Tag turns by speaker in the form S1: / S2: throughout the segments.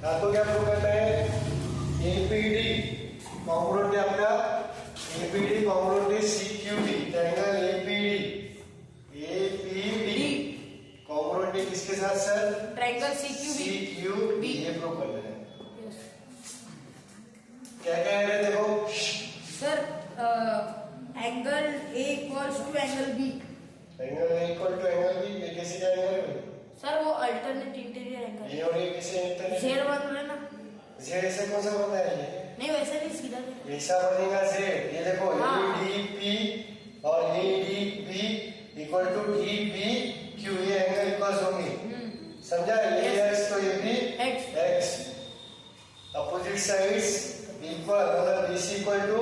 S1: आपको क्या प्रूव करना है? एपीडी कॉन्ग्रुएंट है आपका, APD congruent is CQD, triangle APD congruent है किसके साथ सर?
S2: ट्रायंगल सीक्यूबी,
S1: ये प्रूव करना है। क्या कह रहे देखो
S2: sir, angle A equals to angle B.
S1: Angle A equal to angle B, ये किसी का एंगल है?
S2: सर वो अल्टरनेट इंटीरियर एंगल
S1: ये और ये किसी इंटरनेट
S2: जेड बन रहा है ना?
S1: जेड से कौन सा बनता है? ये
S2: नहीं वैसे नहीं, सीधा देखो।
S1: ऐसा बनेगा जेड। ये देखो
S2: हाँ।
S1: डीपी और ADB equal to DB Q, ये एंगल इक्वल्स होंगे, समझा? ये एक्स तो ये भी एक्स, अपोजिट साइड्स इक्वल, मतलब बीसी इक्वल टू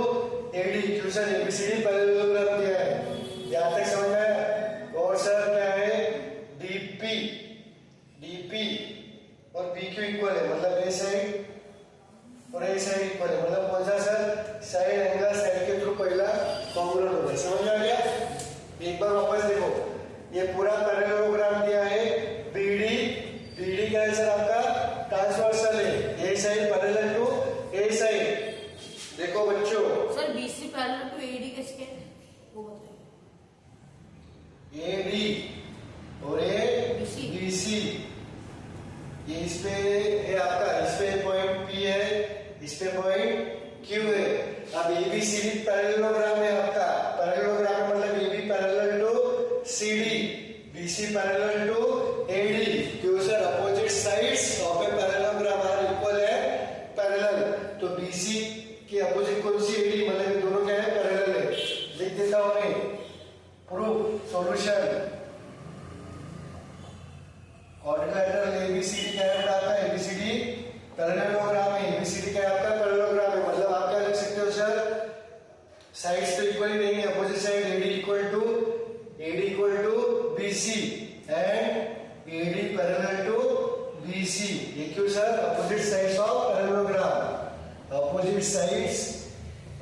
S1: एडी। क्यू सर एबीसीडी पैरेललोग्राम दिया है, यहां तक समझ में आया? और सर क्या है? डीपी और बीक्यू इक्वल है, मतलब ए साइड और ए साइड इक्वल है, मतलब कौन सा सर? साइड एंगल साइड के थ्रू पहला कॉन्ग्रुएंट होगा, समझ में आ गया? एक बार वापस देखो, ये पूरा पैरेललोग्राम दिया है बीडी क्या है सर आपका? ट्रांसवर्सल है, a side parallel to a side. देखो बच्चों,
S2: sir BC parallel to AD किसके है? वो बताइए।
S1: एडी और ए बीसी, ये इस पे है आपका, इस पे पॉइंट पी है, इस पे पॉइंट क्यू है। अब एबीसीडी पैरेललोग्राम है आपका, पैरेललोग्राम मतलब AB parallel to CD, BC parallel to AD. क्यों sir? Opposite sides of a parallelogram are equal है, पैरेलल। तो बीसी की अपोजिट कौन सी? एडी, मतलब ये दोनों क्या है? पैरेलल है। लिख देता हूं मैं, प्रूफ सॉल्यूशन। क्वाड्रिलेटरल एबीसीडी क्या है आपका? एबीसीडी पैरेललोग्राम है, एबीसीडी क्या है आपका? पैरेललोग्राम है, मतलब आप क्या लिख सकते हो सर? साइड्स तो इक्वल ही नहीं है, opposite side AD equal to BC and AD parallel to BC. ये क्यों sir? Opposite sides of parallelogram, opposite sides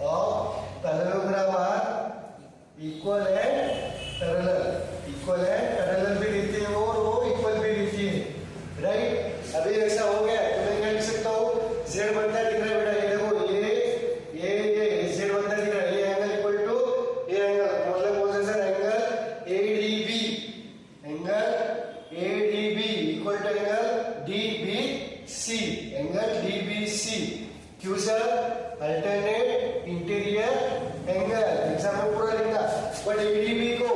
S1: of parallelogram are equal and parallel, equal and parallel भी देती है वो इक्वल भी देती है, राइट? अभी ऐसा हो गया तो मैं क्या लिख सकता हूँ? जेड बनता है, दिख रहा है बेटा? ये देखो, ये जेड बनता है, दिख रहा है? ये एंगल इक्वल टू ये एंगल, मतलब कौन सा sir? Angle ADB, angle ADB equal to angle DBC, angle DBC. क्यों sir? Alternate interior angle. Exam में पूरा लिखना, बट एडीबी को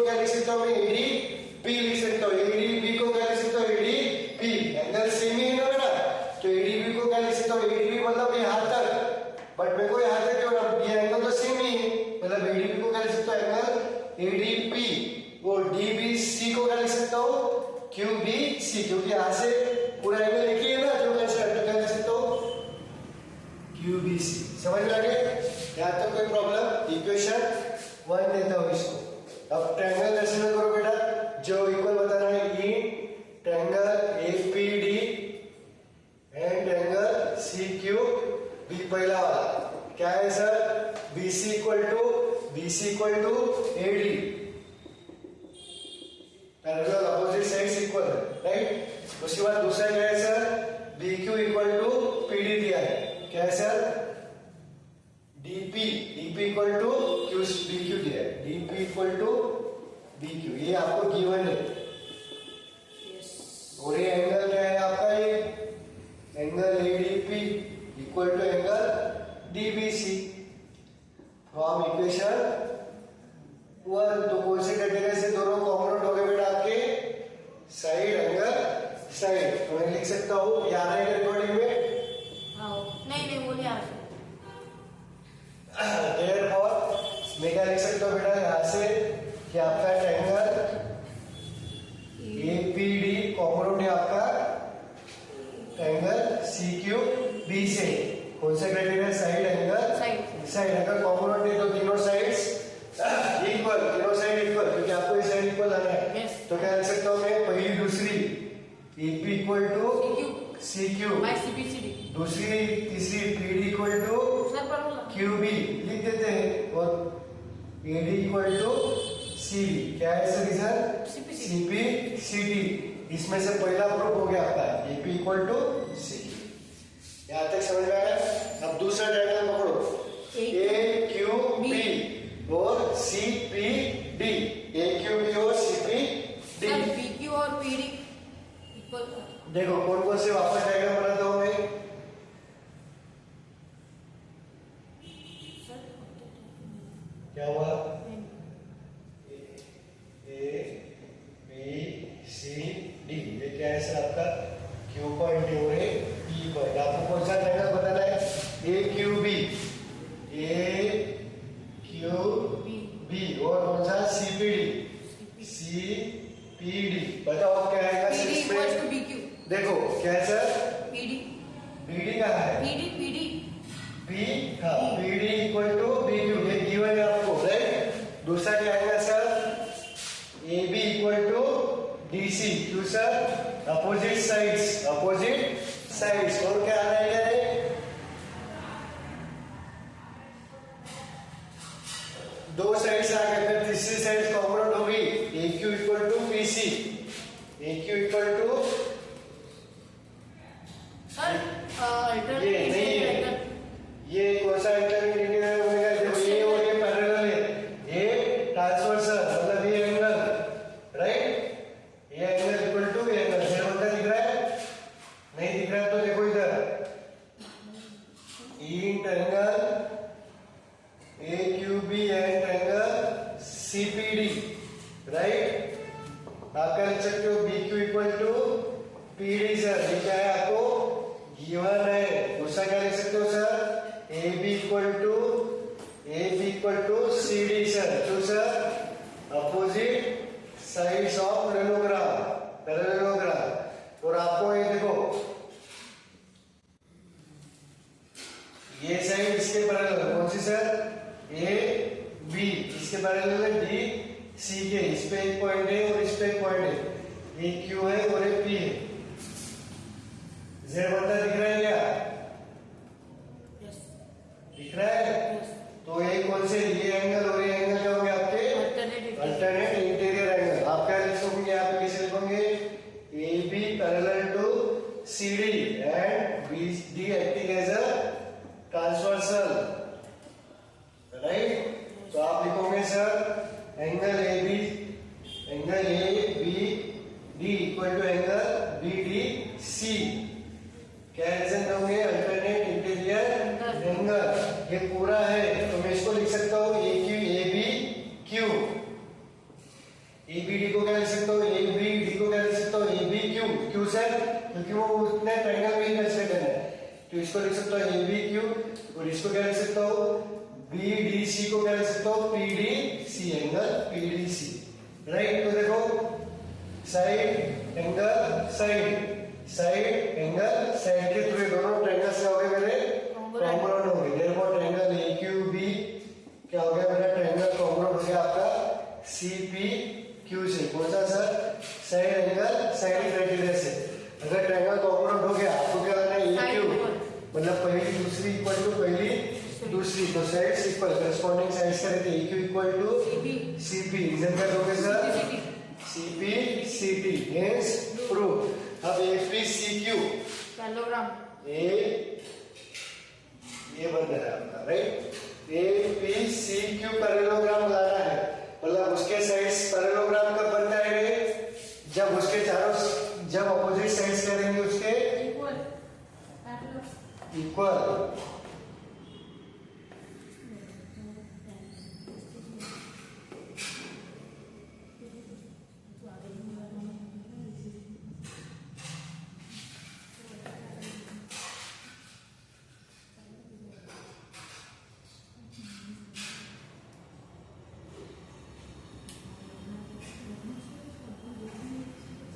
S1: क्या लिख सकता हूँ मैं? एडीपी लिख सकता हूँ, एडीबी को क्या लिख सकता हूँ? एडीपी, एंगल सेम ही है ना बेटा? तो एडीबी को क्या लिख सकता हूँ? एडीबी मतलब यहाँ तक, बट मेरे को यहाँ तक क्यों? ये एंगल तो सेम ही है, मतलब एडीबी को क्या लिख सकता हूँ? Angle ADP. वो डीबीसी को क्या लिख सकता हूँ? क्यूबीसी, क्योंकि यहाँ से पूरा एंगल एक ही है ना, जो कैसे क्या लिख सकता हूँ? क्यूबीसी। समझ में आ गया? यहाँ तक कोई प्रॉब्लम? इक्वेशन 1 देता हूँ इसको। अब ट्रायंगल कंसीडर करो बेटा, जो इक्वल बताना है E triangle APD and triangle CQB. पहला वाला क्या है sir? BC equal to AD, parallel opposite sides equal है, राइट? उसके बाद दूसरा क्या है sir? BQ equal to PD दिया है, क्या है sir? DP equal to Q, BQ दिया है, डीपी इक्वल टू बीक्यू, ये आपको गिवन है। और ये एंगल क्या है आपका? ये angle ADP equal to angle DBC from equation 1। तो कौन से क्राइटेरिया से दोनों कॉन्ग्रुएंट हो गए बेटा आपके? Side angle side. तो मैं लिख सकता हूँ, याद है रिकॉर्डिंग में?
S2: नहीं बोलिए आप।
S1: Therefore, मैं क्या लिख सकता हूँ बेटा यहाँ से कि आपका ट्रायंगल एपीडी कॉन्ग्रुएंट है आपका ट्रायंगल सीक्यूबी से। कौन सा क्राइटेरिया? साइड एंगल कॉन्ग्रुएंट है, तो तीनों साइड्स इक्वल, तीनों साइड इक्वल, क्योंकि आपको ये साइड इक्वल आना है। तो क्या लिख सकता हूँ मैं? पहली दूसरी एपी इक्वल टू सीक्यू, दूसरी तीसरी पीडी इक्वल टू क्यूबी लिख देते हैं, और एडी इक्वल टू सीबी। क्या है सर? सीपी सीटी। इसमें से पहला प्रूफ हो गया आपका ए बी इक्वल टू सी। यहां तक समझ में आया? अब दूसरा ट्रायंगल पकड़ो, ए क्यू बी और C P D. A Q B और C P D.
S2: Sir P Q और पी डी इक्वल।
S1: देखो कौन कौन से वापस डायग्राम बनाता हूं मैं। क्या हुआ? A B C D. ये क्या है सर आपका? क्यू पॉइंट है और पी पॉइंट। आपको कौन सा ट्रायंगल बताना है? A Q B, A Q B और कौन सा? C P D, C P D. बताओ क्या आएगा सर इसमें? देखो क्या है sir?
S2: P D.
S1: P D कहाँ है?
S2: P D P D
S1: P, हाँ P D equal to B Q. ये गिवन है आपको, राइट? दूसरा क्या आएगा sir? A B equal to D C. क्यों sir? Opposite sides, opposite sides. और क्या आना है? दो साइड्स आ गए, फिर तीसरी साइड कॉमन होगी। A Q equal to P C. A Q equal to
S2: sir
S1: ये नहीं है, ये कौन सा अल्टरनेट इंटीरियर बनेगा? जब ये और ये पैरेलल है, ये ट्रांसवर्सल मतलब ये एंगल, राइट? ये एंगल इक्वल टू ये एंगल। फिर बनता दिख रहा है? नहीं दिख रहा है तो देखो इधर, in angle A Q B and angle C P D, right? आप क्या लिख सकते हो? B Q equal to P D. Sir ये क्या है आपको गिवन है। दूसरा क्या लिख सकते हो sir? A B equal to C D. Sir क्यों sir? Opposite sides of parallelogram. और आपको ये देखो, ये साइड इसके पैरेलल है, कौन सी सर? A B. इसके पैरेलल है डी सी के। इस पे एक पॉइंट है और इस पे एक पॉइंट है। ये क्यू है और ये पी है। जेड बनता दिख रहा है क्या? दिख रहा है? तो ये कौन से? ये एंगल और ये एंगल क्या होंगे आपके? Alternate interior angle. आप क्या लिख सकते? यहाँ पे कैसे लिखोगे? A B parallel to C D and B D acting as a transversal, right? तो आप लिखोगे sir angle A B D equal to angle B D C. क्या रीजन दोगे? Alternate interior angle. ये पूरा है तो मैं इसको लिख सकता हूँ A B Q. A B D को क्या लिख सकता हूँ? ए बी डी को क्या लिख सकता हूँ? A B Q. क्यों सर? क्योंकि वो उतने ट्रायंगल में ही कंसीडर करना है। तो इसको लिख सकता हूँ ए बी क्यू और इसको क्या लिख सकता हूँ? बी डी सी को क्या लिख सकता हूँ? P D C, angle P D C, right? तो देखो side angle side, side angle side के थ्रू दोनों ट्रायंगल्स क्या हो गए मेरे? कॉन्ग्रुएंट हो गए। Therefore triangle A Q B क्या हो गया मेरा? ट्रायंगल कॉन्ग्रुएंट हो गया आपका सी पी क्यू से। कौन सा sir? Side angle side criteria से। अगर ट्रायंगल कॉन्ग्रुएंट हो गया आपको क्या करना है? ए क्यू मतलब पहली दूसरी इक्वल टू पहली दूसरी, तो साइड्स इक्वल, करस्पॉन्डिंग साइड्स का रहते। A Q equal to C P. Reason क्या दोगे sir? C P C T means proof. अब A P C Q
S2: parallelogram
S1: ये बन रहा है आपका, right? A P C Q parallelogram बनाना है। मतलब उसके साइड्स पैरेललोग्राम कब बनता है? जब उसके चारों, जब अपोजिट साइड्स क्या रहेंगे उसके? Equal.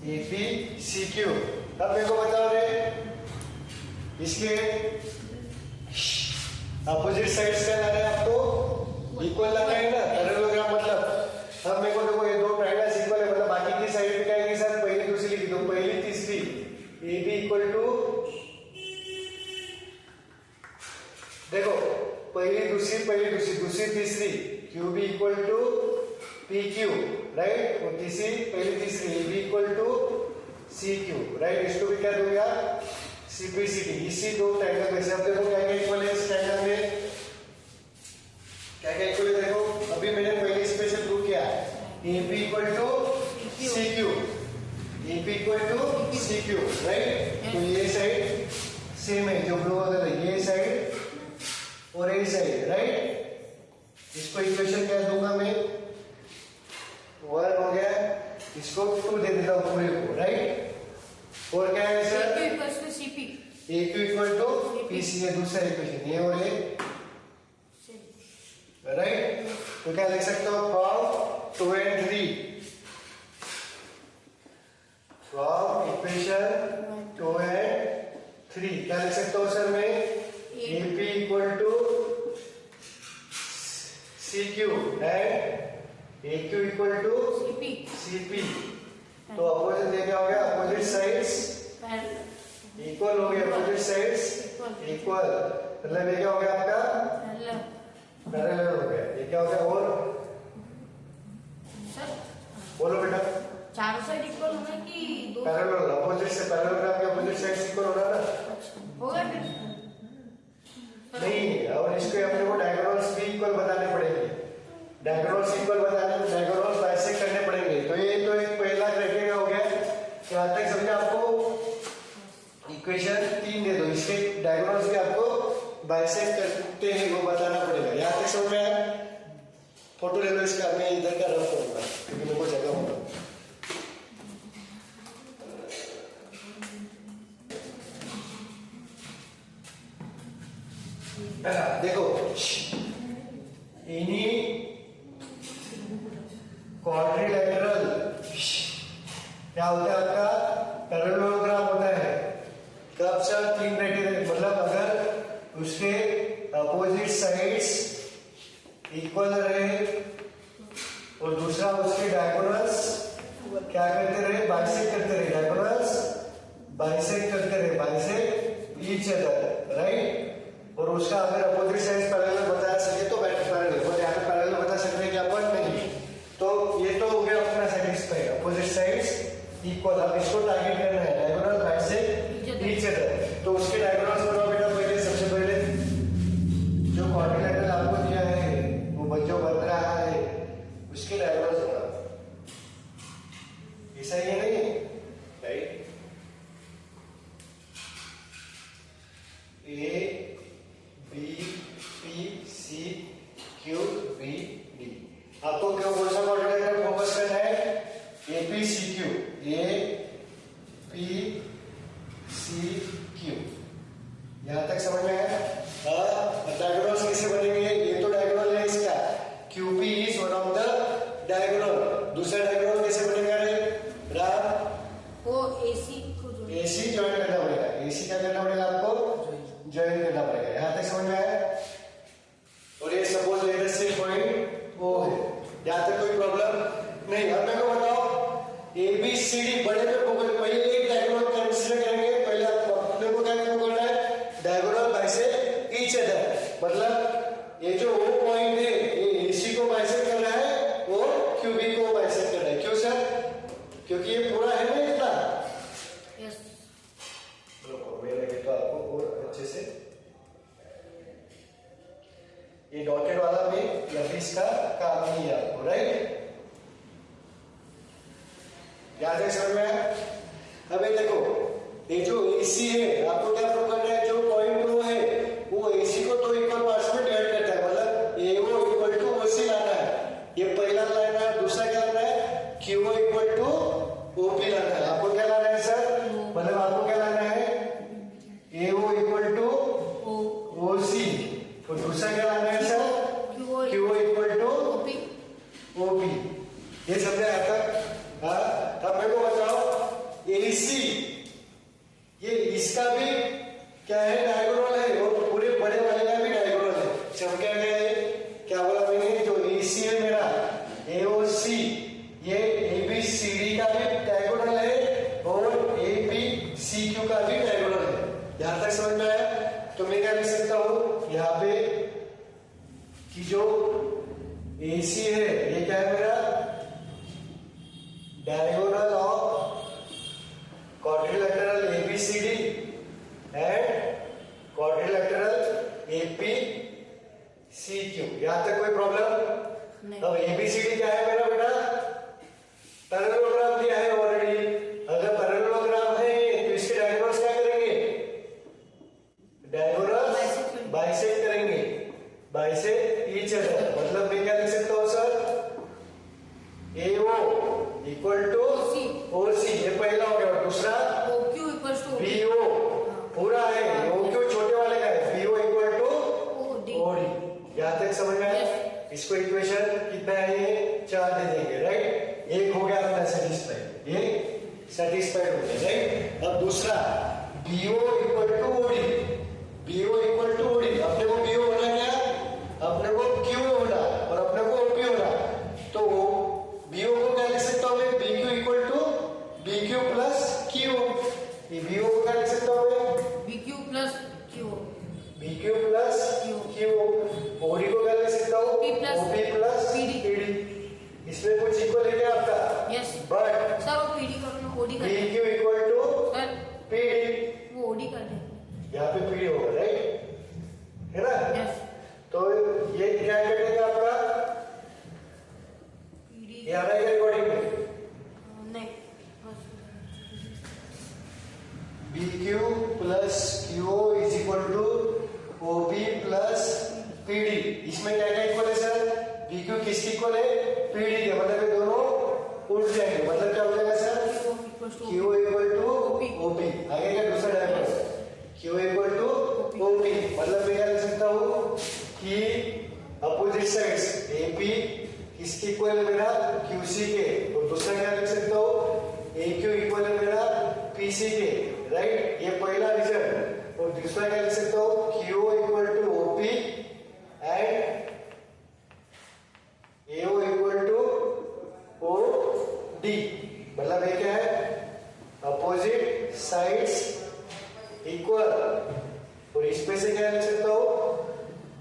S1: A B C Q. अब मेरे को बताओ रे, इसके अपोजिट साइड्स क्या लाना है आपको? इक्वल लाना है ना, पैरेललोग्राम मतलब। अब मेरे को देखो ये दो ट्रायंगल्स इक्वल है, मतलब बाकी की साइड भी क्या आएगी सर? पहली दूसरी लिख दो, पहली तीसरी। ए बी इक्वल टू, देखो पहली दूसरी दूसरी तीसरी। Q B equal to P Q, right? और तीसरी पहली तीसरी। A B equal to C Q, right. इसको भी क्या दूंगा, सीपीसीटी। इसी दो ट्रायंगल में से अब देखो क्या क्या इक्वल है इस ट्रायंगल में, क्या क्या इक्वल है देखो। अभी मैंने पहले इस पे से प्रूव किया है, AP equal to CQ, AP equal to CQ, right. तो ये साइड सेम है जो ब्लू कलर है, ये साइड और ये साइड, राइट। इसको इक्वेशन क्या दूंगा मैं, 1 हो गया, इसको 2 दे देता हूँ पूरे को, राइट। और क्या है sir,
S2: AQ equals to CP,
S1: AQ equal to PC है दूसरा इक्वेशन, ये और ये, राइट। तो क्या लिख सकते हो, from 2 and 3, from equation 2 and 3 क्या लिख सकता हूँ सर मैं, AP equal to CQ and AQ equal to CP। तो अपोजिट ये क्या हो गया, अपोजिट साइड्स इक्वल हो गया, अपोजिट साइड्स इक्वल, मतलब ये क्या हो गया आपका, पैरेलल हो गया। ये क्या हो गया, और बोलो बेटा,
S2: चारों साइड इक्वल होना कि दो,
S1: पैरेलल, अपोजिट से पैरेलल आपके अपोजिट साइड्स इक्वल होना ना,
S2: होगा फिर
S1: नहीं। और इसको अपने को डायगोनल्स भी इक्वल बताने पड़ेंगे, डायगोनल्स इक्वल बताने, डायगोनल्स बाइसेक्ट करने पड़ेंगे। तो ये तो एक पहला क्राइटेरिया हो गया। यहाँ तक समझे, आपको इक्वेशन 3 दे दो, इसके डायगोनल्स भी आपको बाइसेक्ट करते हैं वो बताना पड़ेगा। यहाँ तक समझ में आया। फोटो ले लो इसका, मैं इधर का रफ करूंगा क्योंकि मेरे को जगह होगा। देखो, इन्हीं क्वाड्रिलेटरल क्या होता है आपका, पैरेललोग्राम होता है। कब सर, 3 क्राइटेरिया, मतलब अगर उसके अपोजिट साइड्स इक्वल रहे और दूसरा उसके डायगोनल्स क्या करते रहे, बाइसेक्ट करते रहे, डायगोनल्स बाइसेक्ट करते रहे, बाइसेक्ट ईच अदर, राइट। और उसका अगर अपोजिट साइड्स पैरेलल बता सके तो पैरेलल, और यहाँ पे पैरेलल बता सकते हैं क्या अपन, नहीं। तो ये तो हो गया अपना सेटिस्फाई, अपोजिट साइड्स इक्वल। अब इसको टारगेट करना है, डायगोनल बाइसेक्ट ईच अदर। तो उसके डायगोनल्स बनाओ बेटा, पहले सबसे पहले जो क्वाड्रिलेटरल आपको दिया है वो जो बन रहा है उसके डायगोनल्स बनाओ, ऐसा ही है नहीं, right. A B P C Q B D, आपको क्यों कौन सा क्वाड्रिलेटरल फोकस करना है, A P C Q, A P C Q। यहां तक समझ में आया। डायगोनल्स कैसे बनेंगे, ये तो डायगोनल है इसका, QP is one of the diagonal. दूसरा डायगोनल कैसे बनेगा रे राम,
S2: वो AC को
S1: AC ज्वाइन करना पड़ेगा, AC क्या करना पड़ेगा आपको, ज्वाइन करना पड़ेगा। यहां तक समझ में आया। और ये सपोज इधर से पॉइंट O है, यहां तक कोई प्रॉब्लम नहीं। अब मेरे को बताओ, ABCD बड़े पे फोकस, पहले एक डायगोनल कंसीडर करेंगे, पहले अपने को क्या करना है, डायगोनल बाइसेक्ट ईच अदर, मतलब ये जो O पॉइंट है ये AC को बाइसेक्ट कर रहा है और QB को बाइसेक्ट कर रहा है। क्यों सर, क्योंकि ये पूरा है ना इतना।
S2: यस,
S1: मेरे तो आपको और अच्छे से ये डॉटेड वाला भी लफीस का काम नहीं है आपको, राइट। याद है समझ में आया। अब ये देखो, ये जो AC है आपको क्या प्रूव करना है, जो पॉइंट O है वो AC को 2 इक्वल पार्ट्स में डिवाइड करता है, मतलब AO इक्वल टू OC लाना है, ये पहला लाना है। दूसरा क्या लाना है, QO इक्वल टू OP लाना है। आपको क्या लाना है सर, मतलब आपको क्या लाना है, AO इक्वल टू OC, और दूसरा क्या लाना है sir, QO equal to OP। ये समझ आया तक। अब मेरे को बताओ, AC ये इसका भी क्या है, डायगोनल है, और पूरे बड़े वाले का भी डायगोनल है। सब क्या है, क्या बोला मैंने, जो AC है मेरा AOC, ये ABCD का भी डायगोनल है और ABCQ का भी डायगोनल है। यहां तक समझ में आया। तो मैं क्या लिख सकता हूं यहाँ पे कि जो AC है ये क्या है मेरा, डायगोनल ऑफ
S2: नहीं।
S1: अब एबीसीडी क्या है मेरा बेटा? पैरेललोग्राम दिया है ऑलरेडी। अगर पैरेललोग्राम है तो इसके डायगोनल्स क्या करेंगे? डायगोनल्स बाइसेक्ट करेंगे, बाइसेक्ट ईच अदर। मतलब मैं क्या लिख सकता हूँ sir? AO equal to OC, ये पहला हो गया। दूसरा
S2: OQ इक्वल्स टू
S1: BO पूरा है, OQ छोटे वाले का है, BO इक्वल टू OD। यहाँ तक समझ में आया? इसको इक्वेशन कितना है? ये 4 दे देंगे, राइट? एक हो गया अपना सेटिस्फाइड, ये सेटिस्फाइड हो गया, राइट? अब दूसरा BO equal to OD, BO equal to OD। अपने को BO होना क्या? अपने को Q होना और अपने को OP होना। तो BO को क्या लिख सकता हूँ मैं? BQ equal to BQ plus Q। ये BO को क्या लिख सकता हूँ मैं?
S2: BQ plus Q।
S1: BQ plus Q। OD को क्या लिख सकता हूँ? OP plus PD। इसमें कुछ इक्वल है क्या आपका?
S2: यस
S1: बट
S2: सर, वो PD कर लो, OD कर दे
S1: BQ equal to
S2: sir,
S1: PD।
S2: वो OD कर दे।
S1: यहाँ पे PD होगा, राइट? है ना?
S2: यस
S1: तो ये क्या कटेगा आपका?
S2: PD
S1: ये आ रहा है रिकॉर्डिंग में?
S2: नहीं,
S1: BQ plus QO is equal to OP plus PD। इसमें क्या क्या इक्वल है सर? BQ किसकी इक्वल है? PD के। मतलब ये दोनों उल्ट जाएंगे। मतलब क्या हो जाएगा sir? QO equal to OP। आगे क्या दूसरा diagonal? QO equal to OP। मतलब मैं क्या लिख सकता हूँ कि अपोजिट साइड्स AP किसकी इक्वल है मेरा? QC के। और दूसरा क्या लिख सकता हूँ? AQ इक्वल है मेरा PC के, राइट? ये पहला रिजल्ट। और दूसरा क्या लिख सकता हूँ? QO equal to OP and AO equal to OD। मतलब ये क्या है? Opposite sides equal. और इसमें से क्या लिख सकता हूँ?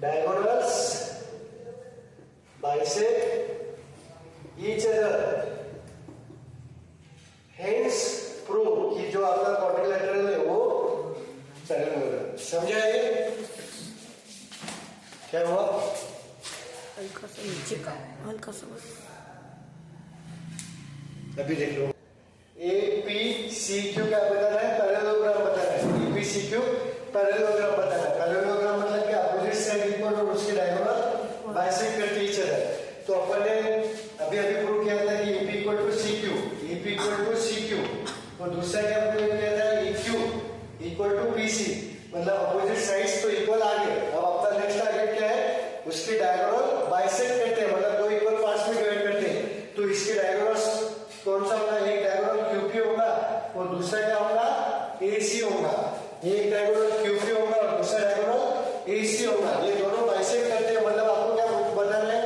S1: Diagonals bisect each other. Hence prove कि जो आपका क्वाड्रिलेटरल है वो पैरेलल। समझा ये? क्या हुआ?
S2: हल्का सा नीचे का, हल्का सा बस।
S1: अभी देख लो। APCQ क्या बताना है? पैरेललोग्राम बताना है। APCQ पैरेललोग्राम बताना है। पैरेललोग्राम मतलब क्या? अपोजिट साइड इक्वल और उसके डायगोनल बाइसेक्ट करते ईच अदर। तो अपन ने अभी प्रूव किया था कि AP equal to CQ, AP equal to CQ। और दूसरा क्या प्रूव किया था? EQ equal to PC। मतलब अपोजिट साइड्स तो इक्वल आ गए। अब अपना नेक्स्ट टारगेट क्या है? उसके डायगोनल बाइसेक्ट करते हैं, मतलब दो इक्वल पार्ट्स में डिवाइड करते हैं। तो इसके डायगोनल्स कौन सा होगा? एक डायगोनल QP होगा और दूसरा क्या होगा? AC होगा। एक डायगोनल QP होगा और दूसरा डायगोनल AC होगा। ये दोनों बाइसेक्ट करते हैं। मतलब आपको क्या बताना है?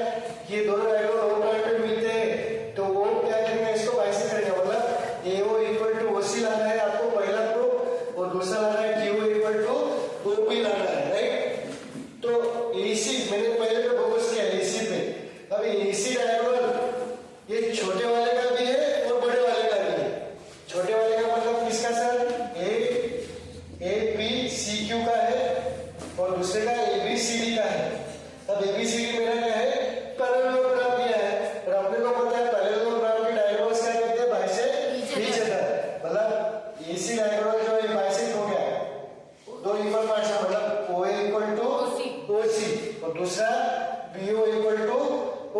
S1: ये दोनों डायगोनल वन पॉइंट पे मिलते हैं तो वो क्या करेंगे? इसको बाइसेक्ट करेंगे। मतलब AO इक्वल टू OC लाना है आपको, पहला प्रूफ। और दूसरा लाना है QO इक्वल टू OP लाना है, राइट? तो AC मैंने पहले पे फोकस किया AC पे। अब AC डायगोनल ये छोटे वाले का भी है और बड़े वाले का भी है। छोटे वाले का मतलब किसका सर? APCQ का है और दूसरे का ABCD का है। अब ABCD मेरा क्या है? पैरेललोग्राम दिया है और अपने को पता है पैरेललोग्राम के डायगोनल्स क्या कहते हैं? Bisect each other. मतलब AC डायगोनल जो है बाइसेक्ट हो गया, दो इक्वल पार्ट्स है। मतलब OA इक्वल टू OC और दूसरा BO equal to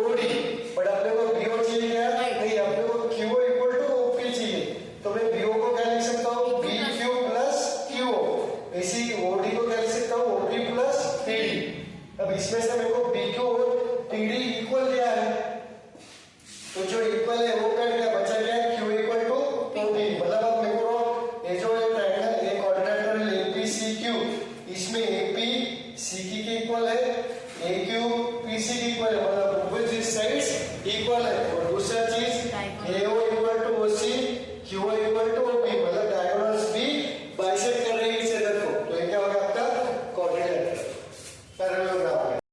S1: OD। But अपने को BO चाहिए क्या? नहीं, अपने को QO इक्वल टू OP चाहिए। तो मैं BO को क्या लिख सकता हूँ? BQ plus QO। इसी OD को क्या लिख सकता हूँ? OP plus PD। अब इसमें से मेरे को BQ और PD इक्वल दिया है, तो जो इक्वल है वो कट गया, बचा क्या? Q equal to OP। मतलब अब मेरे को ये जो ट्रायंगल एक क्वाड्रिलेटरल APCQ, इसमें AP CQ के इक्वल है, AQ PC के इक्वल है। मतलब अपोजिट साइड्स इक्वल है।